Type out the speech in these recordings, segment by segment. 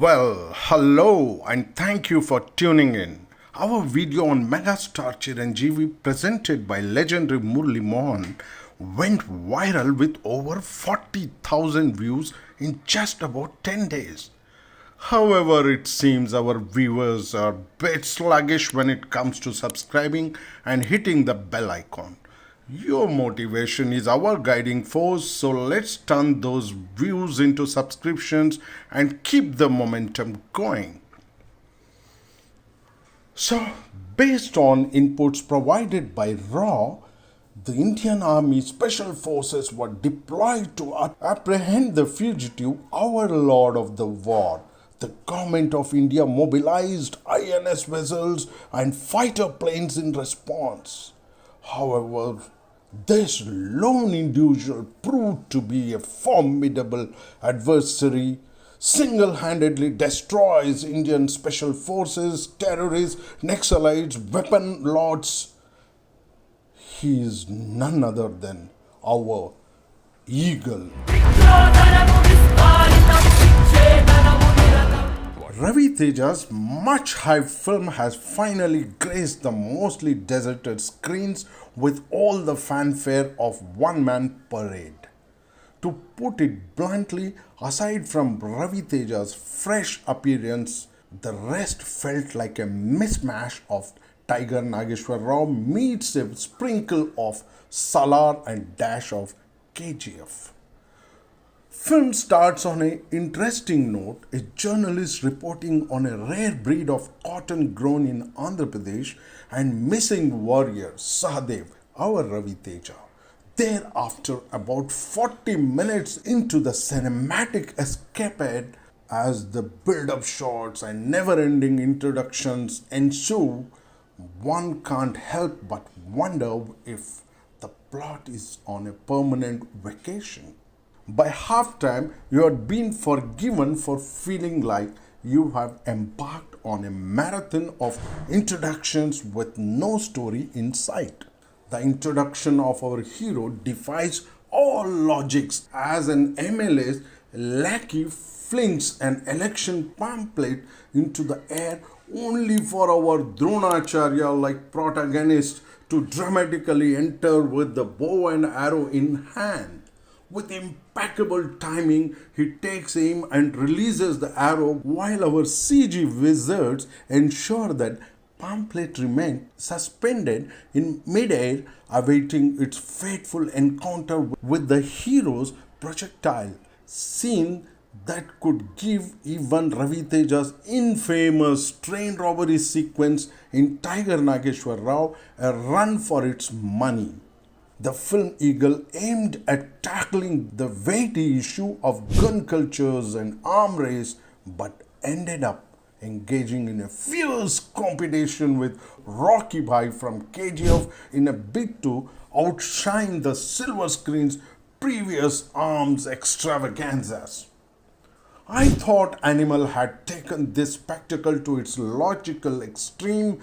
Well, hello and thank you for tuning in. Our video on megastar Chiranjeevi presented by legendary Murli Mohan went viral with over 40,000 views in just about 10 days. However, it seems our viewers are a bit sluggish when it comes to subscribing and hitting the bell icon. Your motivation is our guiding force, so let's turn those views into subscriptions and keep the momentum going. So, based on inputs provided by Rao, the Indian Army Special Forces were deployed to apprehend the fugitive overlord of the war. The government of India mobilized INS vessels and fighter planes in response. However, this lone individual proved to be a formidable adversary, single-handedly destroys Indian special forces, terrorists, Naxalites, weapon lords. He is none other than our eagle. Ravi Teja's much hyped film has finally graced the mostly deserted screens with all the fanfare of one-man parade. To put it bluntly, aside from Ravi Teja's fresh appearance, the rest felt like a mishmash of Tiger Nageswara Rao meets a sprinkle of Salar and dash of KGF. Film starts on an interesting note. A journalist reporting on a rare breed of cotton grown in Andhra Pradesh and missing warrior Sahadev, our Ravi Teja. Thereafter, about 40 minutes into the cinematic escapade, as the build-up shots and never-ending introductions ensue, one can't help but wonder if the plot is on a permanent vacation. By halftime, you had been forgiven for feeling like you have embarked on a marathon of introductions with no story in sight. The introduction of our hero defies all logics as an MLS lackey flings an election pamphlet into the air only for our Dronacharya-like protagonist to dramatically enter with the bow and arrow in hand. With impeccable timing, he takes aim and releases the arrow while our CG wizards ensure that pamphlet remains suspended in midair, awaiting its fateful encounter with the hero's projectile. Scene that could give even Ravi Teja's infamous train robbery sequence in Tiger Nageswara Rao a run for its money. The film Eagle aimed at tackling the weighty issue of gun cultures and arm race, but ended up engaging in a fierce competition with Rocky Bhai from KGF in a bid to outshine the silver screen's previous arms extravaganzas. I thought Animal had taken this spectacle to its logical extreme,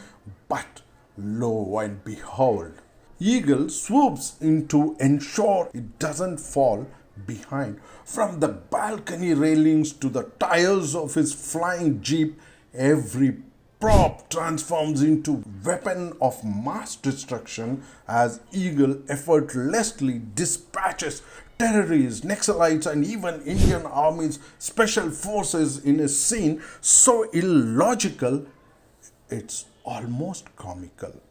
but lo and behold, Eagle swoops in to ensure it doesn't fall behind. From the balcony railings to the tires of his flying jeep, every prop transforms into weapon of mass destruction as Eagle effortlessly dispatches terrorists, Naxalites and even Indian Army's special forces in a scene so illogical it's almost comical.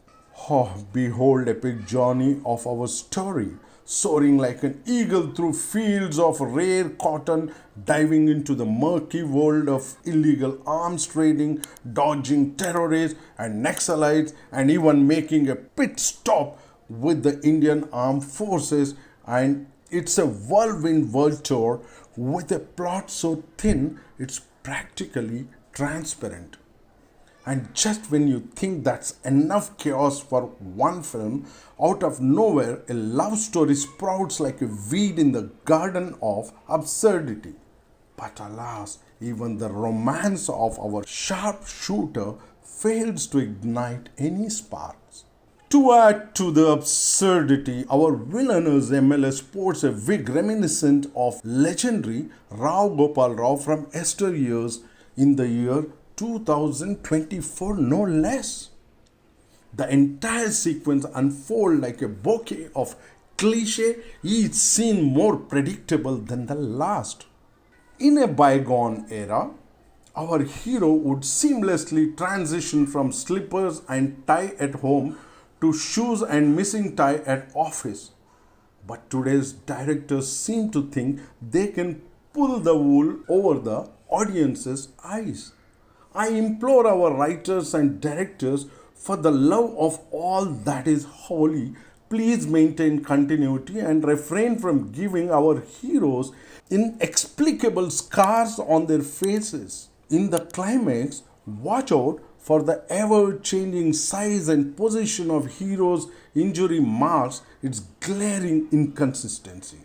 Oh, behold epic journey of our story, soaring like an eagle through fields of rare cotton, diving into the murky world of illegal arms trading, dodging terrorists and Naxalites, and even making a pit stop with the Indian Armed Forces. And it's a whirlwind world tour with a plot so thin it's practically transparent. And just when you think that's enough chaos for one film, out of nowhere a love story sprouts like a weed in the garden of absurdity. But alas, even the romance of our sharpshooter fails to ignite any sparks. To add to the absurdity, our villainous MLS sports a wig reminiscent of legendary Rao Gopal Rao from yesteryears, in the year 2024, no less. The entire sequence unfolds like a bouquet of cliche, each scene more predictable than the last. In a bygone era, our hero would seamlessly transition from slippers and tie at home to shoes and missing tie at office. But today's directors seem to think they can pull the wool over the audience's eyes. I implore our writers and directors, for the love of all that is holy, please maintain continuity and refrain from giving our heroes inexplicable scars on their faces. In the climax, watch out for the ever changing size and position of heroes' injury marks, its glaring inconsistency.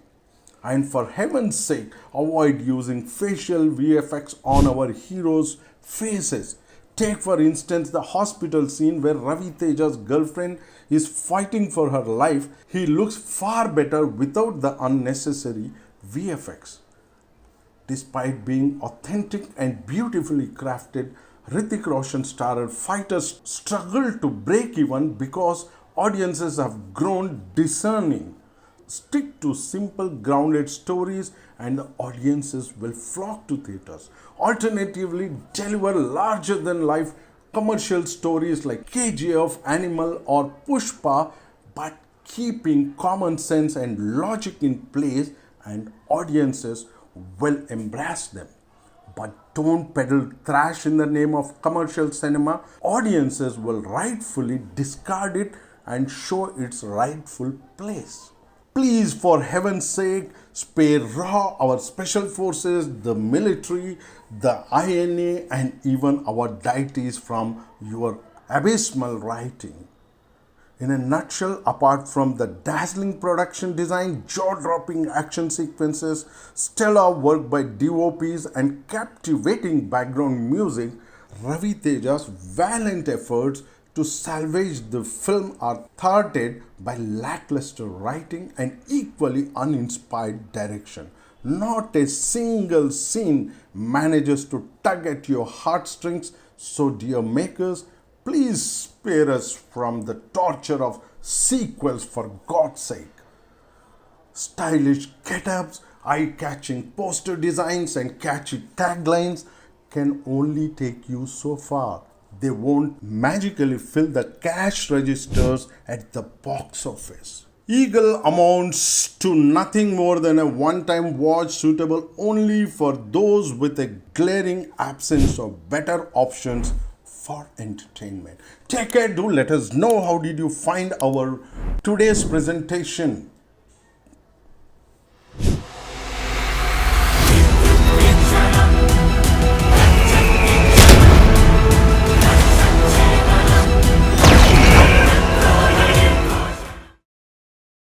And for heaven's sake, avoid using facial VFX on our heroes' faces. Take for instance the hospital scene where Ravi Teja's girlfriend is fighting for her life. He looks far better without the unnecessary VFX. Despite being authentic and beautifully crafted, Hrithik Roshan starred fighters struggle to break even because audiences have grown discerning. Stick to simple, grounded stories and the audiences will flock to theatres. Alternatively, deliver larger than life commercial stories like KGF, Animal, or Pushpa, but keeping common sense and logic in place, and audiences will embrace them. But don't peddle trash in the name of commercial cinema. Audiences will rightfully discard it and show its rightful place. Please, for heaven's sake, spare RAW, our special forces, the military, the INA, and even our deities from your abysmal writing. In a nutshell, apart from the dazzling production design, jaw-dropping action sequences, stellar work by DOPs, and captivating background music, Ravi Teja's valiant efforts to salvage the film are thwarted by lackluster writing and equally uninspired direction. Not a single scene manages to tug at your heartstrings, so dear makers, please spare us from the torture of sequels for God's sake. Stylish get-ups, eye-catching poster designs and catchy taglines can only take you so far. They won't magically fill the cash registers at the box office. Eagle amounts to nothing more than a one-time watch suitable only for those with a glaring absence of better options for entertainment. Take care, do let us know how did you find our today's presentation.